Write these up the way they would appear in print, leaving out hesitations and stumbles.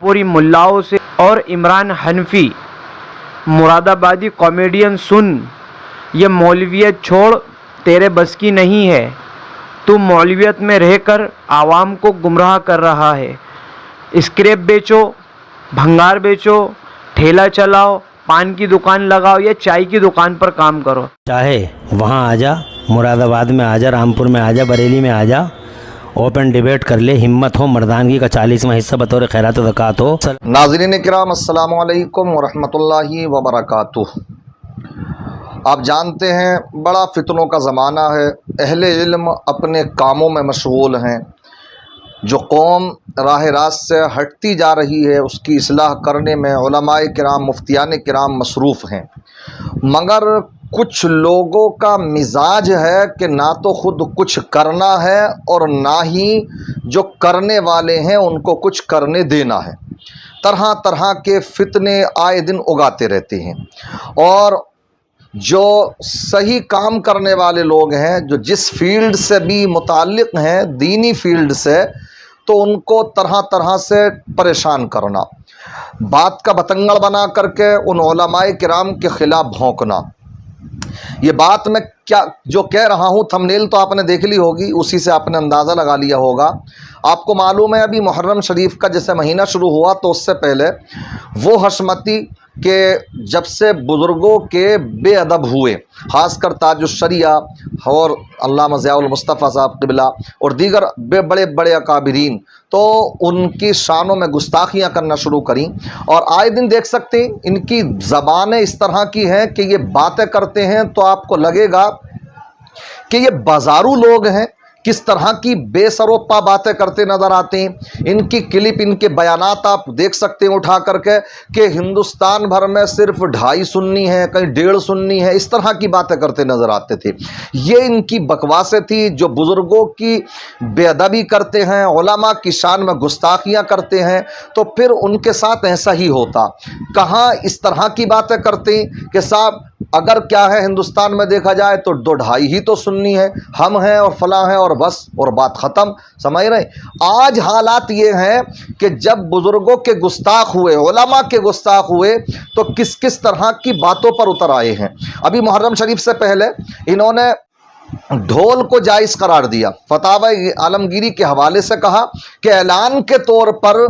पूरी मुल्लाओं से और इमरान हनफी मुरादाबादी कॉमेडियन सुन, ये मौलवियत छोड़, तेरे बस की नहीं है। तू मौलवियत में रहकर आवाम को गुमराह कर रहा है। स्क्रैप बेचो, भंगार बेचो, ठेला चलाओ, पान की दुकान लगाओ या चाय की दुकान पर काम करो। चाहे वहाँ आ जा, मुरादाबाद में आ जा, रामपुर में आ जा, बरेली में आ जा, ओपन डिबेट कर ले। हिम्मत हो, मर्दानगी का 40वां हिस्सा बतौर खैरात व ज़कात हो। नाज़रीन किराम, अस्सलामु अलैकुम वरहमतुल्लाहि वबरकातुह। आप जानते हैं बड़ा फितनों का ज़माना है। अहले इल्म अपने कामों में मशगूल हैं। जो कौम राह रास्त से हटती जा रही है उसकी इस्लाह करने में उलमाए किराम, मुफ्तियान किराम मसरूफ़ हैं। मगर कुछ लोगों का मिजाज है कि ना तो ख़ुद कुछ करना है और ना ही जो करने वाले हैं उनको कुछ करने देना है। तरह तरह के फितने आए दिन उगाते रहते हैं। और जो सही काम करने वाले लोग हैं, जो जिस फील्ड से भी मुताल्लिक़ हैं, दीनी फील्ड से, तो उनको तरह तरह से परेशान करना, बात का बतंगड़ बना करके उन उलमाए किराम के ख़िलाफ़ भौंकना। ये बात मैं क्या जो कह रहा हूँ, थंबनेल तो आपने देख ली होगी, उसी से आपने अंदाज़ा लगा लिया होगा। आपको मालूम है अभी मुहर्रम शरीफ का जैसे महीना शुरू हुआ तो उससे पहले वो हशमती कि जब से बुज़ुर्गों के बेअदब हुए, ख़ासकर ताजुश्शरिया और अल्लामा ज़ियाउल मुस्तफ़ा साहब क़िबला और दीगर बड़े बड़े अकाबिरीन, तो उनकी शानों में गुस्ताखियाँ करना शुरू करी। और आए दिन देख सकते हैं इनकी ज़बानें इस तरह की हैं कि ये बातें करते हैं तो आपको लगेगा कि ये बाजारू लोग हैं। किस तरह की बेसरोपा बातें करते नज़र आते हैं। इनकी क्लिप, इनके बयानात आप देख सकते हैं उठा करके कि हिंदुस्तान भर में सिर्फ 2.5 सुन्नी है, कहीं 1.5 सुन्नी है, इस तरह की बातें करते नज़र आते थे। ये इनकी बकवासें थी। जो बुज़ुर्गों की बेअदबी करते हैं, उलमा की शान में गुस्ताखियाँ करते हैं, तो फिर उनके साथ ऐसा ही होता। कहाँ इस तरह की बातें करते हैं कि साहब अगर क्या है हिंदुस्तान में देखा जाए तो 2.5 ही तो सुन्नी है, हम हैं और फलां हैं और बस, और बात ख़त्म। समझ रहे? आज हालात ये हैं कि जब बुज़ुर्गों के गुस्ताख हुए, उलमा के गुस्ताख हुए, तो किस किस तरह की बातों पर उतर आए हैं। अभी मुहर्रम शरीफ से पहले इन्होंने ढोल को जायज़ करार दिया। फतावा आलमगीरी के हवाले से कहा कि ऐलान के तौर पर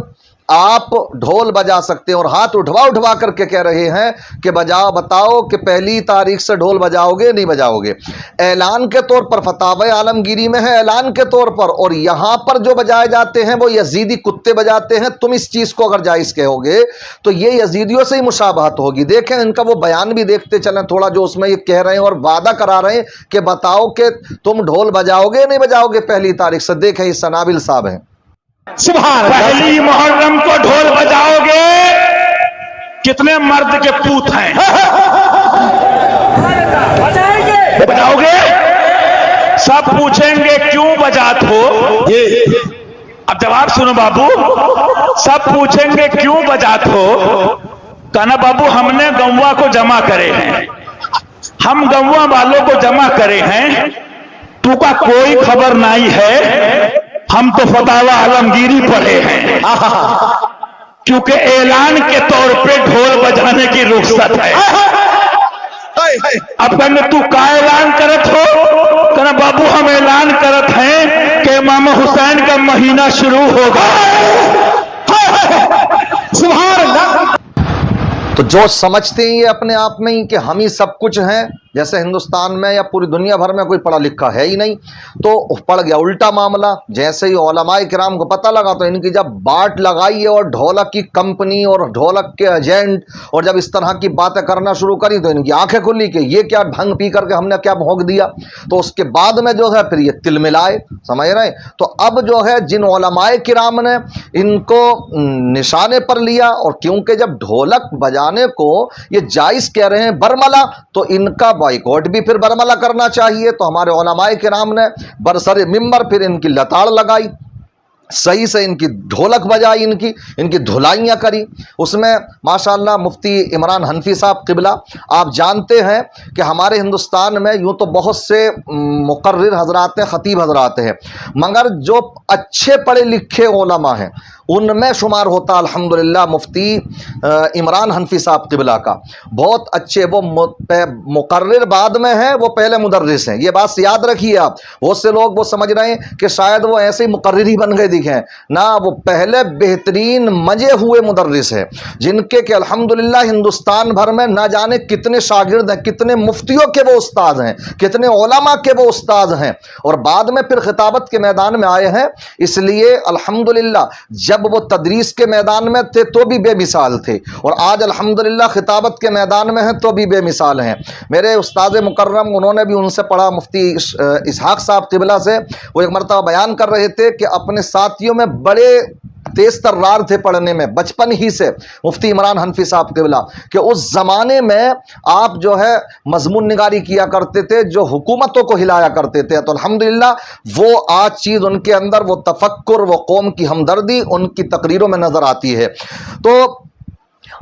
आप ढोल बजा सकते हैं, और हाथ उठवा उठवा करके कह रहे हैं कि बजाओ, बताओ कि 1 तारीख से ढोल बजाओगे नहीं बजाओगे। ऐलान के तौर पर फतावा आलमगीरी में है, ऐलान के तौर पर, और यहाँ पर जो बजाए जाते हैं वो यजीदी कुत्ते बजाते हैं। तुम इस चीज़ को अगर जायज़ कहोगे तो ये यजीदियों से ही मुशाबहत होगी। देखें इनका वो बयान भी देखते चलें थोड़ा, जो उसमें ये कह रहे हैं और वादा करा रहे हैं कि बताओ कि तुम ढोल बजाओगे नहीं बजाओगे 1 तारीख से। देखें ये सनाबिल साहब हैं। पहली मुहर्रम को ढोल बजाओगे? कितने मर्द के पूत हैं? बजाओगे? सब पूछेंगे क्यों बजात हो? अब जवाब सुनो बाबू। सब पूछेंगे क्यों बजात हो? कहना बाबू हमने गौवा को जमा करे हैं, हम गौवा वालों को जमा करे हैं, तू का कोई खबर नहीं है, हम तो फतावा आलमगीरी पढ़े हैं। क्योंकि ऐलान के तौर पे ढोल बजाने की रुख्सत है। अब कहने तू का ऐलान करत हो? कहना बाबू हम ऐलान करत हैं कि इमाम हुसैन का महीना शुरू होगा। सुभान अल्लाह। तो जो समझते हैं ये अपने आप में ही कि हम ही सब कुछ हैं, जैसे हिंदुस्तान में या पूरी दुनिया भर में कोई पढ़ा लिखा है ही नहीं, तो पड़ गया उल्टा मामला। जैसे ही उलमाए किराम को पता लगा तो इनकी जब बाट लगाई है और ढोलक की कंपनी और ढोलक के एजेंट, और जब इस तरह की बातें करना शुरू करी तो इनकी आंखें खुली कि ये क्या भंग पी करके हमने क्या भोंक दिया। तो उसके बाद में जो है फिर ये तिलमिलाए। समझ रहे? तो अब जो है जिन उलमाए किराम ने इनको निशाने पर लिया, और क्योंकि जब ढोलक बजाने को ये जायज़ कह रहे हैं बरमला, तो इनका बॉयकॉट भी फिर बरमला करना चाहिए। तो हमारे उलमाए किराम ने बरसरे मिंबर फिर इनकी लताड़ लगाई, सही से इनकी ढोलक बजाई, इनकी धुलाइयाँ करी। उसमें माशाअल्लाह मुफ्ती इमरान हनफी साहब क़िबला, आप जानते हैं कि हमारे हिंदुस्तान में यूँ तो बहुत से मुक़र्रिर हज़रात हैं, ख़तीब हज़रात हैं, मगर जो अच्छे पढ़े लिखे उलमा हैं उनमें शुमार होता अल्हम्दुलिल्लाह मुफ्ती इमरान हनफी साहब क़िबला का। बहुत अच्छे, वो मुकर्रिर बाद में है, वो पहले मुदर्रिस हैं। ये बात याद रखिए आप। बहुत से लोग वो समझ रहे हैं कि शायद वो ऐसे ही मुकर्रिर ही बन गए दिखें ना, वो पहले बेहतरीन मजे हुए मुदर्रिस हैं, जिनके कि अल्हम्दुलिल्लाह हिंदुस्तान भर में ना जाने कितने शागिर्द हैं, कितने मुफ्तियों के वो उस्ताद हैं, कितने उलमा के वो उस्ताद हैं, और बाद में फिर खिताबत के मैदान में आए हैं। इसलिए अल्हम्दुलिल्लाह जब वो तदरीस के मैदान में थे तो भी बेमिसाल थे, और आज अल्हम्दुलिल्लाह खिताबत के मैदान में हैं तो भी बेमिसाल हैं। मेरे उस्ताद मुकर्रम, उन्होंने भी उनसे पढ़ा, मुफ्ती इसहाक साहब क़िबला से। वो एक मरतबा बयान कर रहे थे कि अपने साथियों में बड़े तेज तर्रार थे पढ़ने में बचपन ही से, मुफ्ती इमरान हनफी साहब क़िबला, कि उस ज़माने में आप जो है मजमून निगारी किया करते थे, जो हुकूमतों को हिलाया करते थे। तो अल्हम्दुलिल्लाह वो आज चीज़ उनके अंदर, वो तफक्कुर, वो कौम की हमदर्दी उनकी तकरीरों में नज़र आती है। तो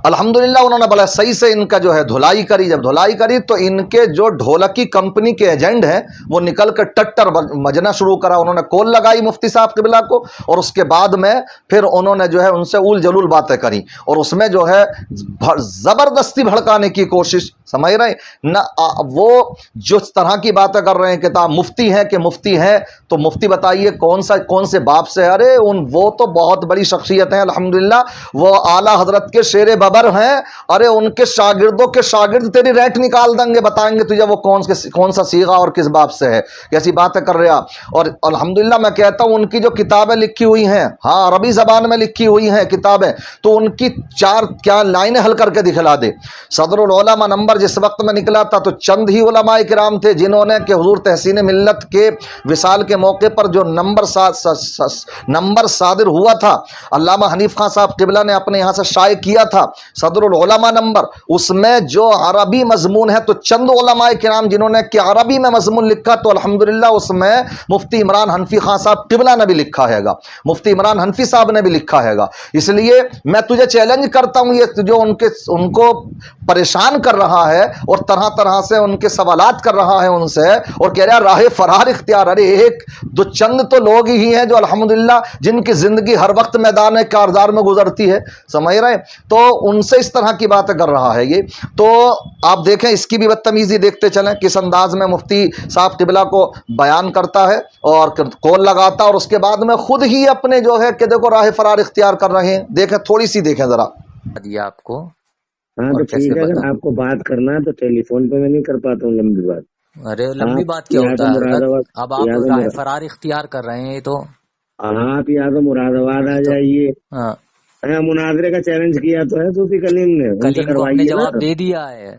अल्हम्दुलिल्लाह उन्होंने बड़ा सही से इनका जो है धुलाई करी। जब धुलाई करी तो इनके जो ढोलकी कंपनी के एजेंट हैं वो निकल कर टट्टर मजना शुरू करा। उन्होंने कॉल लगाई मुफ्ती साहब क़िबला को, और उसके बाद में फिर उन्होंने जो है उनसे उल जलूल बातें करी, और उसमें जो है ज़बरदस्ती भड़काने की कोशिश, समझ रहे ना। वो जो तरह की बातें कर रहे हैं कि आप मुफ्ती हैं, कि मुफ्ती हैं तो मुफ्ती बताइए कौन से बाप से। अरे वो तो बहुत बड़ी शख्सियत हैं अल्हम्दुलिल्लाह, वो आला हजरत के शेर बबर हैं। अरे उनके शागिर्दों के शागिर्द तेरी रैट निकाल देंगे, बताएंगे तुझे वो कौन सा सीगा और किस बाप से है, कैसी बातें कर रहे आप। और अल्हम्दुलिल्लाह मैं कहता हूँ उनकी जो किताबें लिखी हुई हैं, हाँ अरबी ज़बान में लिखी हुई हैं किताबें, तो उनकी 4 क्या लाइनें हल करके दिखला दे। सदरुल उलमा नंबर जिस वक्त में निकला था तो चंद ही उलमाए किराम थे जिन्होंने कि हुजूर तहसीन मिल्लत के विसाल के मौके पर जो नंबर सादिर हुआ था, अल्लामा हनीफ खान साहब क़िबला ने अपने यहाँ से शाये किया था सदरुल उलमा नंबर, उसमें जो अरबी मजमून है तो चंद उलमाए किराम जिन्होंने कि अरबी में मजमून लिखा, तो अल्हम्दुलिल्लाह उसमें मुफ्ती इमरान हनफी खान साहब क़िबला ने भी लिखा हैगा, मुफ्ती इमरान हनफी साहब ने भी लिखा हैगा। इसलिए मैं तुझे चैलेंज करता हूँ, ये जो उनको परेशान कर रहा है और तरह तरह से उनके सवालात कर रहा है उनसे, और कह रहा है राह फरार इख्तियार। अरे एक दो चंद तो लोग ही हैं जो अल्हम्दुलिल्लाह जिनकी जिंदगी हर वक्त मैदान कारजार में गुजरती है, समझ रहे, तो उनसे इस तरह की बातें कर रहा है ये। तो आप देखें इसकी भी बदतमीजी देखते चलें किस अंदाज में मुफ्ती साहब क़िबला को बयान करता है और कॉल लगाता, और उसके बाद में खुद ही अपने जो है कि देखो राह फरार इख्तियार कर रहे हैं। देखें, थोड़ी सी देखें जरा। दिया आपको। हाँ तो ठीक है, अगर आपको बात करना है तो टेलीफोन पे मैं नहीं कर पाता हूँ लंबी बात। अरे लंबी बात क्या होता है, अब आप राह फरार इख्तियार कर रहे हैं। तो आप या तो मुरादाबाद आ जाइए। हाँ, मुनाजरे का चैलेंज किया तो है सूफी कलीम ने, कलीम को हमने जवाब दे दिया है,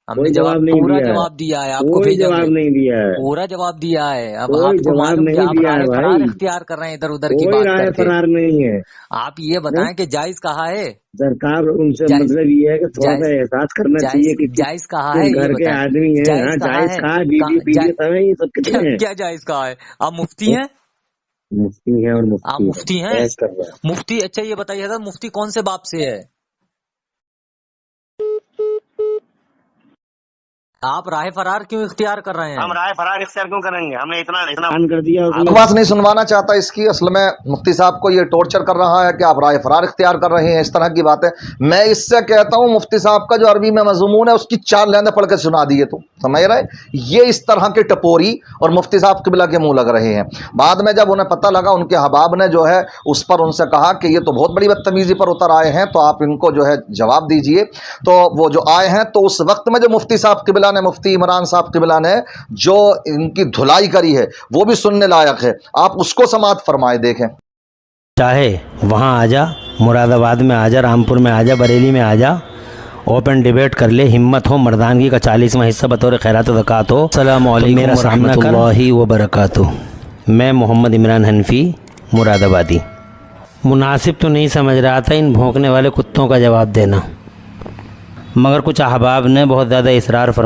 हमने जवाब नहीं पूरा दिया जवाब दिया है आपको, कोई जवाब नहीं दिया है, पूरा जवाब दिया है। अब कोई आपको जवाब मालूम कि नहीं आप दिया है राह भाई। फरार इख्तियार कर रहे हैं इधर उधर की कोई बात राह करके। फरार नहीं है। आप ये बताएं कि जायज कहा है। सरकार उनसे जायज- मतलब ये है कि थोड़ा सा जायज- एहसास करना चाहिए कि जायज कहा है, तुम ये घर के बताएं। आदमी हैं। जायज हाँ, कहा जायज है। कहा, बीवी पीवी समय ये सब कितने हैं? क्या जायज कहा है? आप मुफ्ती हैं? मुफ्ती है और आप मुफ्ती हैं? बहस कर रहा है। मुफ्ती, अच्छा ये बताइए था मुफ्ती कौन से बाप से है? आप राह फरार क्यों इख्तियार कर रहे हैं? हम राय फरार इख्तियार क्यों करेंगे? हमने इतना बयान कर दिया उसने। बकवास नहीं सुनवाना चाहता इसकी। असल में मुफ्ती साहब को ये टॉर्चर कर रहा है कि आप राय फरार इख्तियार कर रहे हैं, इस तरह की बातें। मैं इससे कहता हूँ मुफ्ती साहब का जो अरबी में मजमून है उसकी 4 लाइनें पढ़ के सुना दिए, तो समझ रहे। ये इस तरह के टपोरी और मुफ्ती साहब क़िबला के मुंह लग रहे हैं। बाद में जब उन्हें पता लगा, उनके हबाब ने जो है उस पर उनसे कहा कि ये तो बहुत बड़ी बदतमीजी पर उतर आए हैं, तो आप इनको जो है जवाब दीजिए। तो वो जो आए हैं, तो उस वक्त में जो मुफ्ती साहब क़िबला ने, मुफ्ती इमरान साहब क़िबला ने जो इनकी धुलाई करी है वो भी सुनने लायक है। आप उसको समाअत फरमाए, देखें। चाहे वहाँ आ जा, मुरादाबाद में आ जा, रामपुर में आ जा, बरेली में आ जा, ओपन डिबेट कर ले, हिम्मत हो, मर्दानगी का 40वां हिस्सा बतौर खैरात ज़कात हो। अस्सलामु अलैकुम रहमतुल्लाहि व बरकातुहू। मैं मोहम्मद इमरान हनफी मुरादाबादी। मुनासिब तो नहीं समझ रहा था इन भौंकने वाले कुत्तों का जवाब देना, मगर कुछ अहबाब ने बहुत ज़्यादा इसरार फरमा